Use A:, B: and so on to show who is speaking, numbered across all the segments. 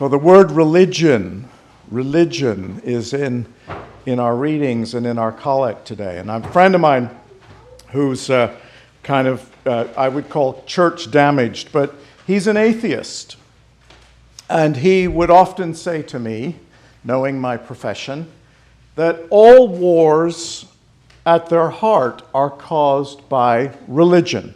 A: Well, the word religion is in our readings and in our collect today. And I'm a friend of mine who's I would call church damaged, but he's an atheist. And he would often say to me, knowing my profession, that all wars at their heart are caused by religion.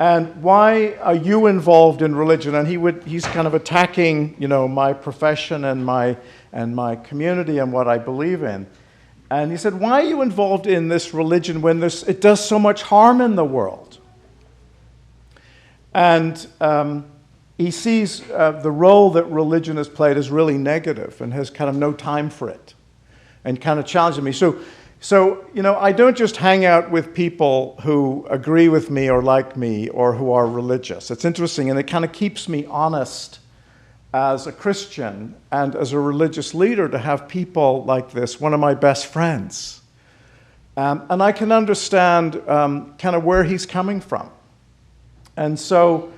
A: And why are you involved in religion? And he's kind of attacking, my profession and my community and what I believe in. And he said, why are you involved in this religion when it does so much harm in the world? And he sees the role that religion has played as really negative and has kind of no time for it, and kind of challenging me. So, I don't just hang out with people who agree with me or like me or who are religious. It's interesting, and it kind of keeps me honest as a Christian and as a religious leader to have people like this, one of my best friends. And I can understand kind of where he's coming from. And so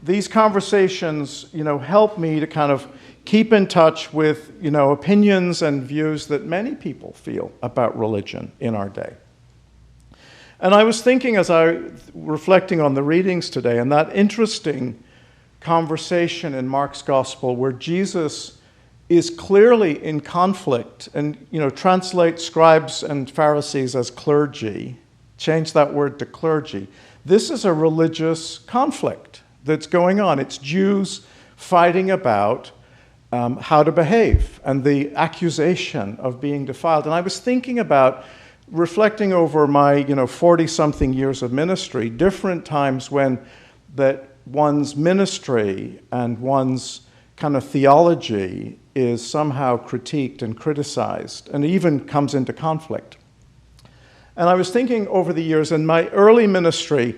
A: these conversations, help me to kind of keep in touch with, opinions and views that many people feel about religion in our day. And I was thinking as I reflecting on the readings today, and that interesting conversation in Mark's Gospel where Jesus is clearly in conflict and, translate scribes and Pharisees as clergy, change that word to clergy. This is a religious conflict that's going on. It's Jews fighting about how to behave and the accusation of being defiled. And I was thinking about reflecting over my 40-something years of ministry, different times when that one's ministry and one's kind of theology is somehow critiqued and criticized and even comes into conflict. And I was thinking over the years in my early ministry,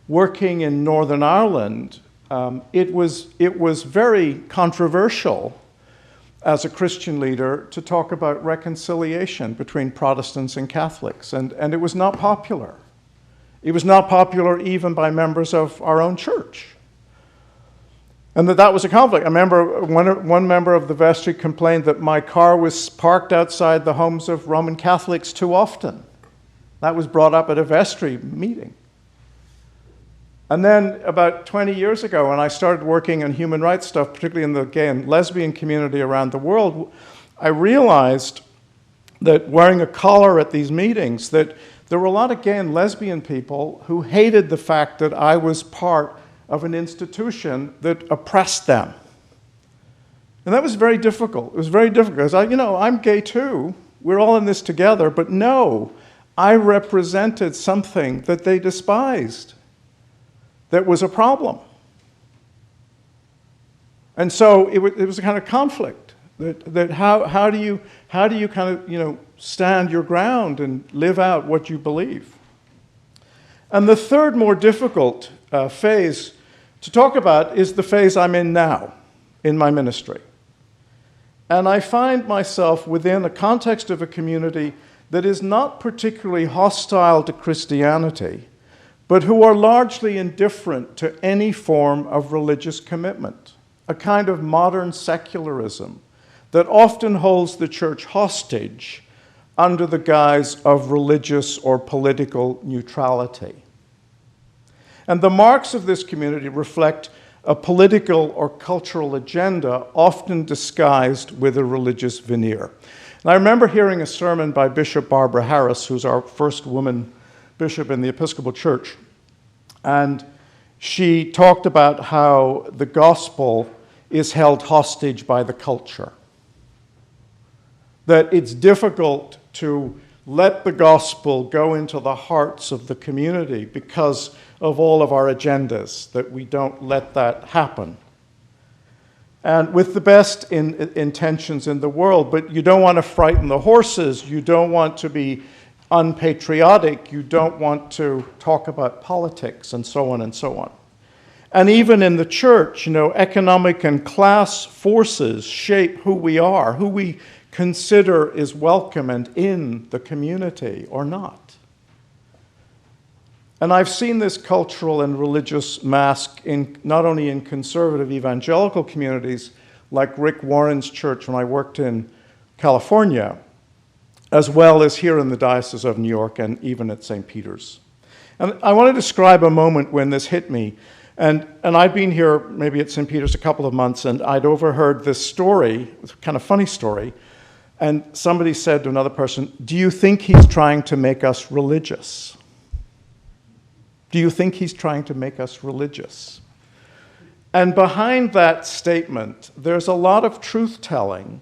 A: working in Northern Ireland, it was very controversial as a Christian leader to talk about reconciliation between Protestants and Catholics, and it was not popular. It was not popular even by members of our own church. And that was a conflict. I remember one member of the vestry complained that my car was parked outside the homes of Roman Catholics too often. That was brought up at a vestry meeting. And then about 20 years ago, when I started working on human rights stuff, particularly in the gay and lesbian community around the world, I realized that wearing a collar at these meetings, that there were a lot of gay and lesbian people who hated the fact that I was part of an institution that oppressed them. And that was very difficult. It was very difficult because I'm gay too. We're all in this together. But no, I represented something that they despised, that was a problem. And so it was a kind of conflict. That how do you kind of stand your ground and live out what you believe? And the third, more difficult phase to talk about is the phase I'm in now in my ministry. And I find myself within a context of a community that is not particularly hostile to Christianity, but who are largely indifferent to any form of religious commitment, a kind of modern secularism that often holds the church hostage under the guise of religious or political neutrality. And the marks of this community reflect a political or cultural agenda often disguised with a religious veneer. And I remember hearing a sermon by Bishop Barbara Harris, who's our first woman bishop in the Episcopal Church. And she talked about how the gospel is held hostage by the culture. That it's difficult to let the gospel go into the hearts of the community because of all of our agendas, that we don't let that happen. And with the best intentions in the world, but you don't want to frighten the horses, you don't want to be unpatriotic, you don't want to talk about politics, and so on and so on. And even in the church, economic and class forces shape who we are, who we consider is welcome and in the community or not. And I've seen this cultural and religious mask not only in conservative evangelical communities like Rick Warren's church when I worked in California, as well as here in the Diocese of New York and even at St. Peter's. And I want to describe a moment when this hit me. And I'd been here maybe at St. Peter's a couple of months, and I'd overheard this story, it's a kind of funny story, and somebody said to another person, "Do you think he's trying to make us religious? Do you think he's trying to make us religious?" And behind that statement, there's a lot of truth-telling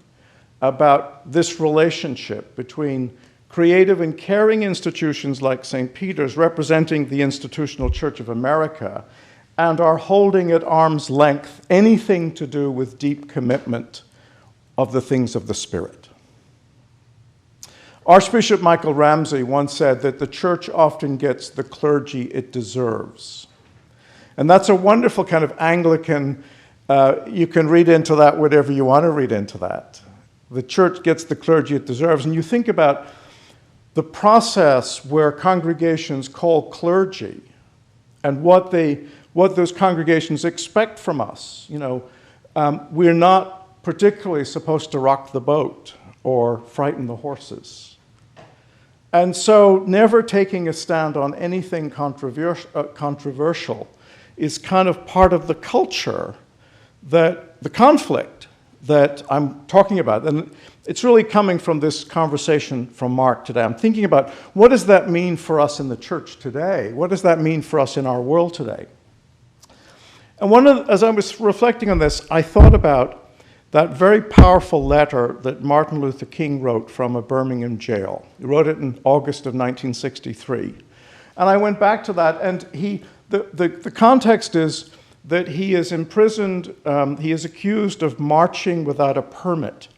A: about this relationship between creative and caring institutions like St. Peter's, representing the institutional Church of America, and are holding at arm's length anything to do with deep commitment of the things of the Spirit. Archbishop Michael Ramsey once said that the church often gets the clergy it deserves. And that's a wonderful kind of Anglican, you can read into that whatever you want to read into that. The church gets the clergy it deserves. And you think about the process where congregations call clergy and what those congregations expect from us. You know, we're not particularly supposed to rock the boat or frighten the horses. And so never taking a stand on anything controversial is kind of part of the culture, that the conflict that I'm talking about. And it's really coming from this conversation from Mark today. I'm thinking about, what does that mean for us in the church today? What does that mean for us in our world today? And as I was reflecting on this, I thought about that very powerful letter that Martin Luther King wrote from a Birmingham jail. He wrote it in August of 1963. And I went back to that, and the context is that he is imprisoned, he is accused of marching without a permit.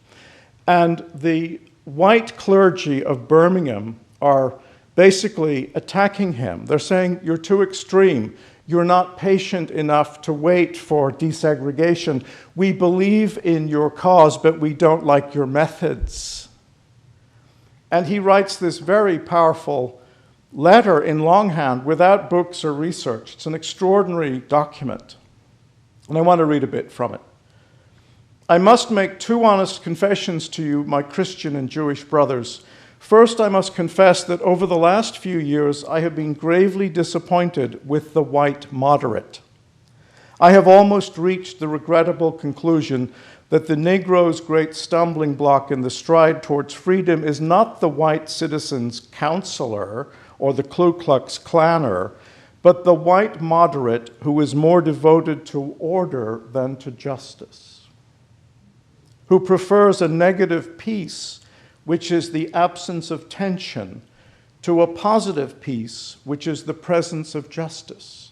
A: And the white clergy of Birmingham are basically attacking him. They're saying, "You're too extreme. You're not patient enough to wait for desegregation. We believe in your cause, but we don't like your methods." And he writes this very powerful letter in longhand without books or research. It's an extraordinary document. And I want to read a bit from it. "I must make two honest confessions to you, my Christian and Jewish brothers. First, I must confess that over the last few years, I have been gravely disappointed with the white moderate. I have almost reached the regrettable conclusion that the Negro's great stumbling block in the stride towards freedom is not the white citizen's counselor or the Ku Klux Klanner, but the white moderate who is more devoted to order than to justice, who prefers a negative peace, which is the absence of tension, to a positive peace, which is the presence of justice,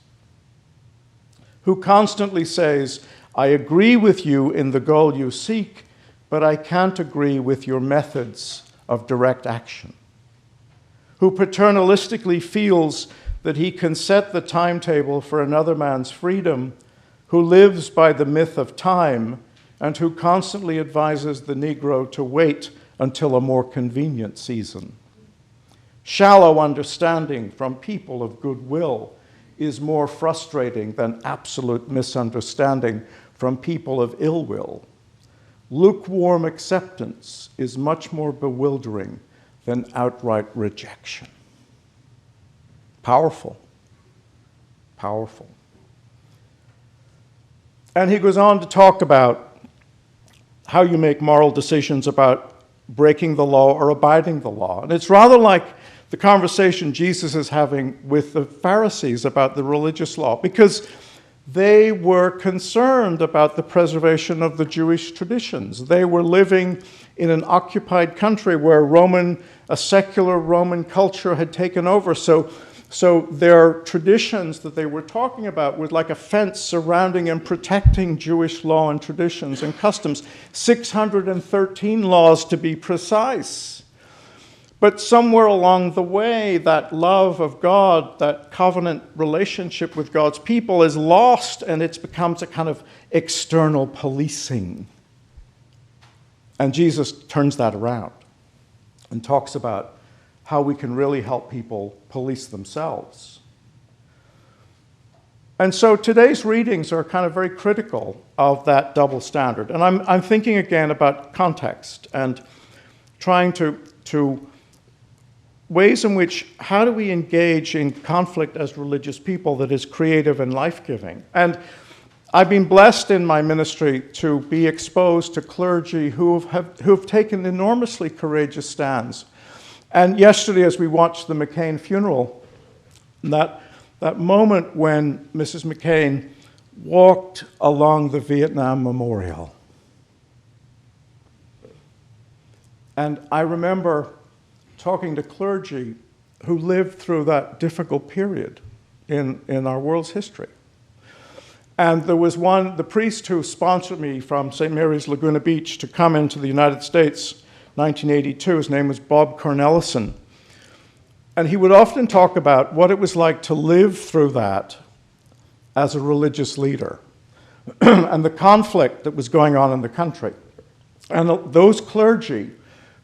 A: who constantly says, I agree with you in the goal you seek, but I can't agree with your methods of direct action, who paternalistically feels that he can set the timetable for another man's freedom, who lives by the myth of time, and who constantly advises the Negro to wait until a more convenient season. Shallow understanding from people of goodwill is more frustrating than absolute misunderstanding from people of ill will. Lukewarm acceptance is much more bewildering than outright rejection. Powerful. Powerful. And he goes on to talk about how you make moral decisions about breaking the law or abiding the law. And it's rather like the conversation Jesus is having with the Pharisees about the religious law, because they were concerned about the preservation of the Jewish traditions. They were living in an occupied country where a secular Roman culture had taken over. So their traditions that they were talking about was like a fence surrounding and protecting Jewish law and traditions and customs. 613 laws to be precise. But somewhere along the way, that love of God, that covenant relationship with God's people is lost, and it becomes a kind of external policing. And Jesus turns that around and talks about how we can really help people police themselves. And so today's readings are kind of very critical of that double standard. And I'm thinking again about context and trying to ways in which, how do we engage in conflict as religious people that is creative and life-giving? And I've been blessed in my ministry to be exposed to clergy who have taken enormously courageous stands. And yesterday, as we watched the McCain funeral, that moment when Mrs. McCain walked along the Vietnam Memorial. And I remember talking to clergy who lived through that difficult period in our world's history. And there was the priest who sponsored me from St. Mary's Laguna Beach to come into the United States, 1982. His name was Bob Cornelison. And he would often talk about what it was like to live through that as a religious leader and the conflict that was going on in the country. And those clergy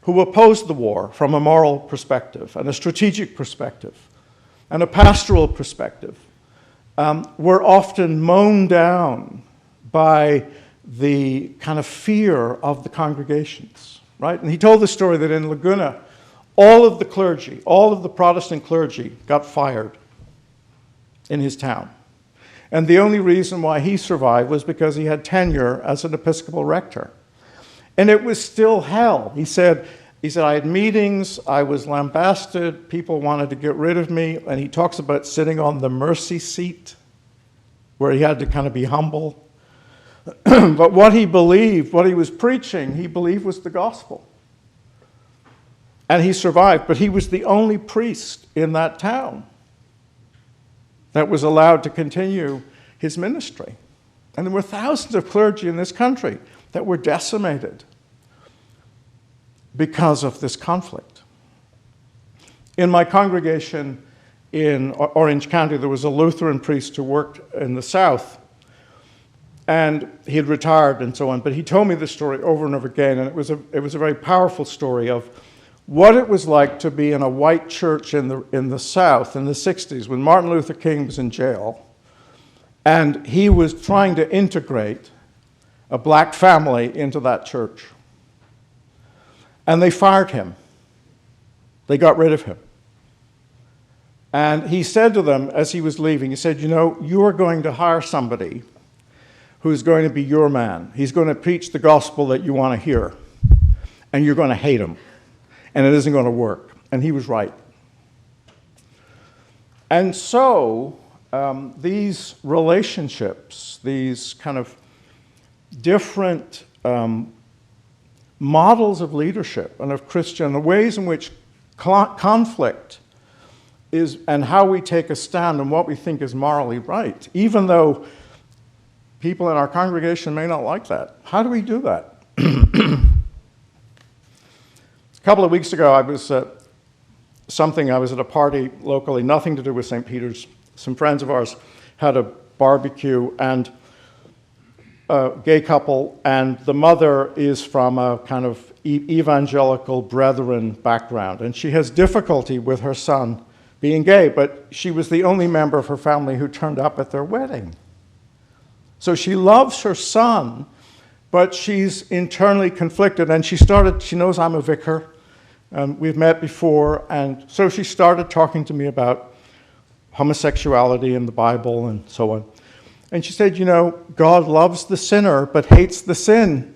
A: who opposed the war from a moral perspective and a strategic perspective and a pastoral perspective were often mown down by the kind of fear of the congregations, right? And he told the story that in Laguna, all of the clergy, all of the Protestant clergy got fired in his town. And the only reason why he survived was because he had tenure as an Episcopal rector. And it was still hell. He said, I had meetings, I was lambasted, people wanted to get rid of me, and he talks about sitting on the mercy seat, where he had to kind of be humble. But what he believed, what he was preaching, he believed was the gospel. And he survived, but he was the only priest in that town that was allowed to continue his ministry. And there were thousands of clergy in this country that were decimated because of this conflict. In my congregation in Orange County, there was a Lutheran priest who worked in the South, and he had retired and so on, but he told me this story over and over again, and it was a very powerful story of what it was like to be in a white church in the South in the 60s when Martin Luther King was in jail, and he was trying to integrate a black family into that church. And they fired him. They got rid of him. And he said to them as he was leaving, he said, you are going to hire somebody who's going to be your man. He's going to preach the gospel that you want to hear, and you're going to hate him. And it isn't going to work. And he was right. And so these relationships, these kind of different models of leadership and of Christian, the ways in which conflict is, and how we take a stand on what we think is morally right, even though people in our congregation may not like that. How do we do that? A couple of weeks ago, I was at a party locally, nothing to do with St. Peter's. Some friends of ours had a barbecue, and a gay couple, and the mother is from a kind of evangelical Brethren background, and she has difficulty with her son being gay, but she was the only member of her family who turned up at their wedding. So she loves her son, but she's internally conflicted, and she knows I'm a vicar, and we've met before, and so she started talking to me about homosexuality in the Bible and so on. And she said, God loves the sinner but hates the sin.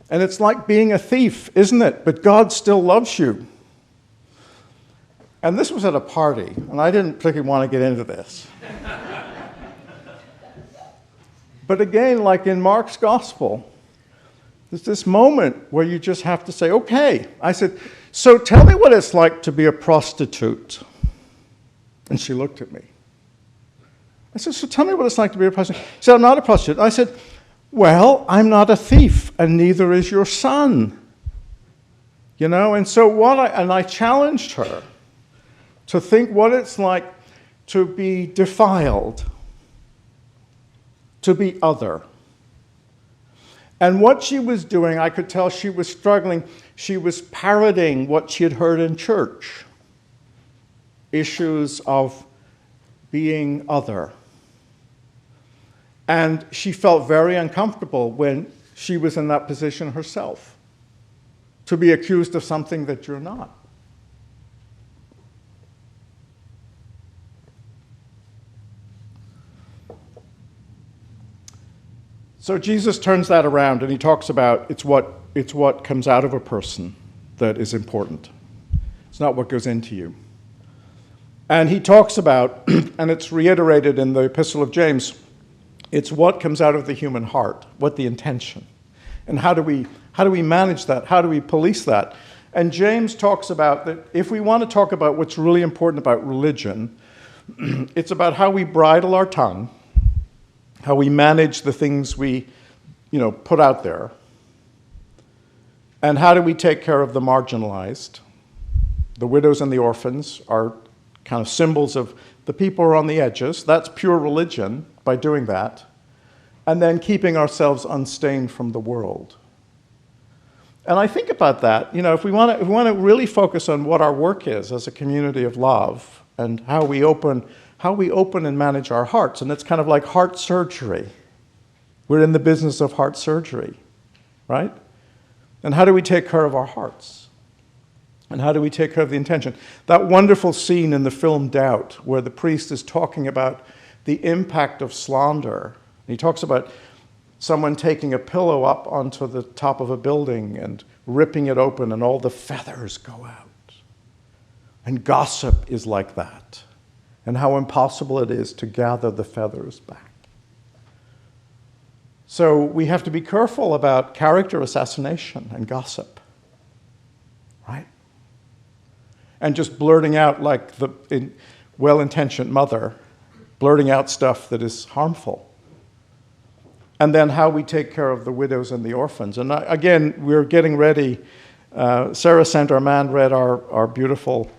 A: And it's like being a thief, isn't it? But God still loves you. And this was at a party, and I didn't particularly want to get into this. But again, like in Mark's gospel, there's this moment where you just have to say, okay. I said, so tell me what it's like to be a prostitute. And she looked at me. I said, so tell me what it's like to be a prostitute. She said, I'm not a prostitute. I said, well, I'm not a thief, and neither is your son. And so I challenged her to think what it's like to be defiled, to be other. And what she was doing, I could tell she was struggling. She was parroting what she had heard in church. Issues of being other. And she felt very uncomfortable when she was in that position herself, to be accused of something that you're not. So Jesus turns that around and he talks about it's what comes out of a person that is important. It's not what goes into you. And he talks about, and it's reiterated in the Epistle of James, it's what comes out of the human heart, what the intention. And how do we manage that? How do we police that? And James talks about that if we want to talk about what's really important about religion, it's about how we bridle our tongue, how we manage the things we, put out there, and how do we take care of the marginalized. The widows and the orphans are kind of symbols of the people who are on the edges. That's pure religion by doing that. And then keeping ourselves unstained from the world. And I think about that, if we want to really focus on what our work is as a community of love and how we open and manage our hearts. And it's kind of like heart surgery. We're in the business of heart surgery, right? And how do we take care of our hearts? And how do we take care of the intention? That wonderful scene in the film Doubt, where the priest is talking about the impact of slander. He talks about someone taking a pillow up onto the top of a building and ripping it open and all the feathers go out. And gossip is like that. And how impossible it is to gather the feathers back. So we have to be careful about character assassination and gossip, right? And just blurting out like the well-intentioned mother, blurting out stuff that is harmful. And then how we take care of the widows and the orphans. And again, we're getting ready. Sarah Saint-Armand read our beautiful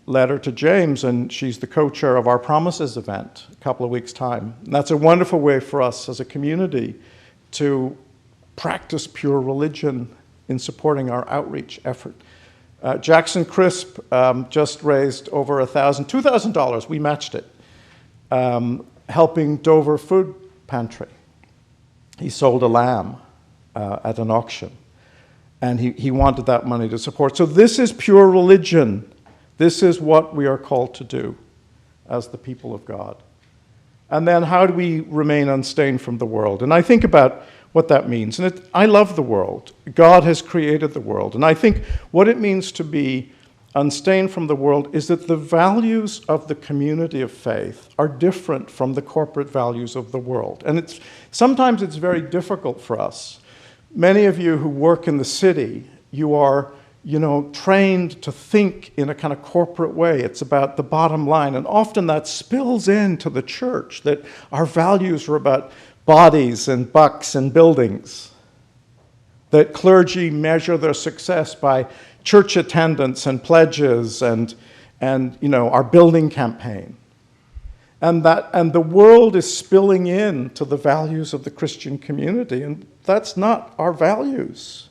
A: letter to James, and she's the co-chair of our Promises event a couple of weeks' time. And that's a wonderful way for us as a community to practice pure religion in supporting our outreach effort. Jackson Crisp just raised over $2,000. We matched it, helping Dover Food Pantry. He sold a lamb at an auction, and he wanted that money to support. So this is pure religion. This is what we are called to do as the people of God. And then how do we remain unstained from the world? And I think about what that means. And I love the world. God has created the world. And I think what it means to be unstained from the world is that the values of the community of faith are different from the corporate values of the world. And sometimes it's very difficult for us. Many of you who work in the city, you are trained to think in a kind of corporate way. It's about the bottom line. And often that spills into the church, that our values are about bodies and bucks and buildings. That clergy measure their success by church attendance and pledges and our building campaign. And the world is spilling into the values of the Christian community. And that's not our values.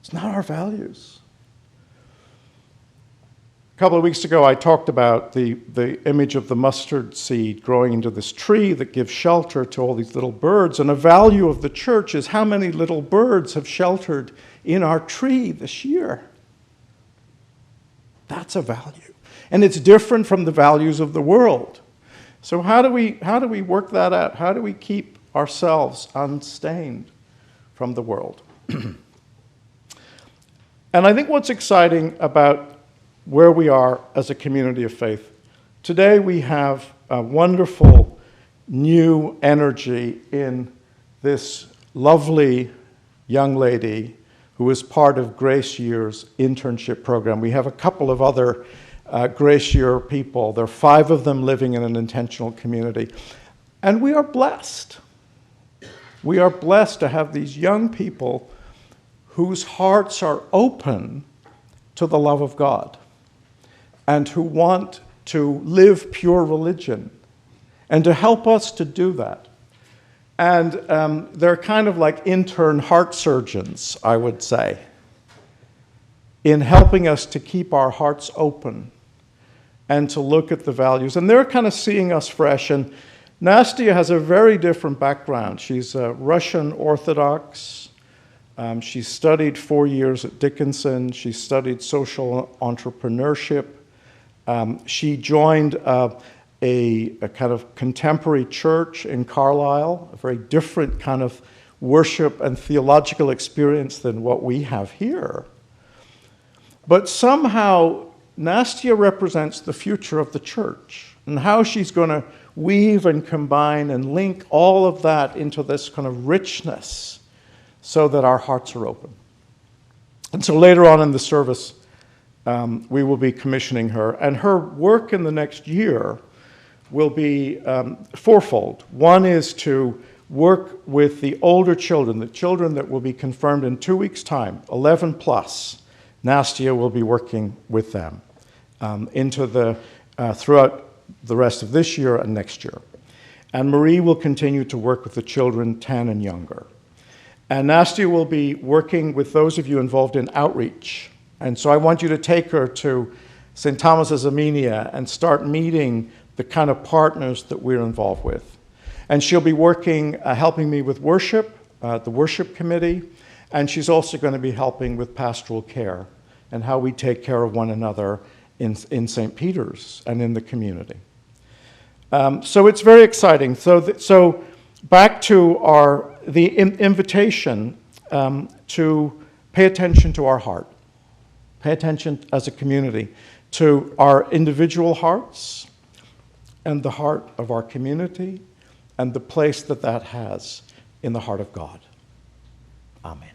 A: It's not our values. A couple of weeks ago, I talked about the image of the mustard seed growing into this tree that gives shelter to all these little birds. And a value of the church is how many little birds have sheltered in our tree this year. That's a value. And it's different from the values of the world. So how do we work that out? How do we keep ourselves unstained from the world? And I think what's exciting about where we are as a community of faith, today we have a wonderful new energy in this lovely young lady who is part of Grace Year's internship program. We have a couple of other Grace Year people. There are 5 of them living in an intentional community. And we are blessed. We are blessed to have these young people whose hearts are open to the love of God and who want to live pure religion and to help us to do that. And they're kind of like intern heart surgeons, I would say, in helping us to keep our hearts open and to look at the values. And they're kind of seeing us fresh. And Nastya has a very different background. She's Russian Orthodox. She studied 4 years at Dickinson. She studied social entrepreneurship. She joined a kind of contemporary church in Carlisle, a very different kind of worship and theological experience than what we have here. But somehow, Nastya represents the future of the church and how she's going to weave and combine and link all of that into this kind of richness so that our hearts are open. And so later on in the service, we will be commissioning her. And her work in the next year will be fourfold. One is to work with the older children, the children that will be confirmed in 2 weeks' time, 11 plus. Nastya will be working with them throughout the rest of this year and next year. And Marie will continue to work with the children 10 and younger. And Nastya will be working with those of you involved in outreach. And so I want you to take her to St. Thomas's Armenia and start meeting the kind of partners that we're involved with. And she'll be working, helping me with worship, the worship committee, and she's also going to be helping with pastoral care and how we take care of one another in St. Peter's and in the community. So it's very exciting. So back to the invitation to pay attention to our heart. Pay attention as a community to our individual hearts and the heart of our community and the place that that has in the heart of God. Amen.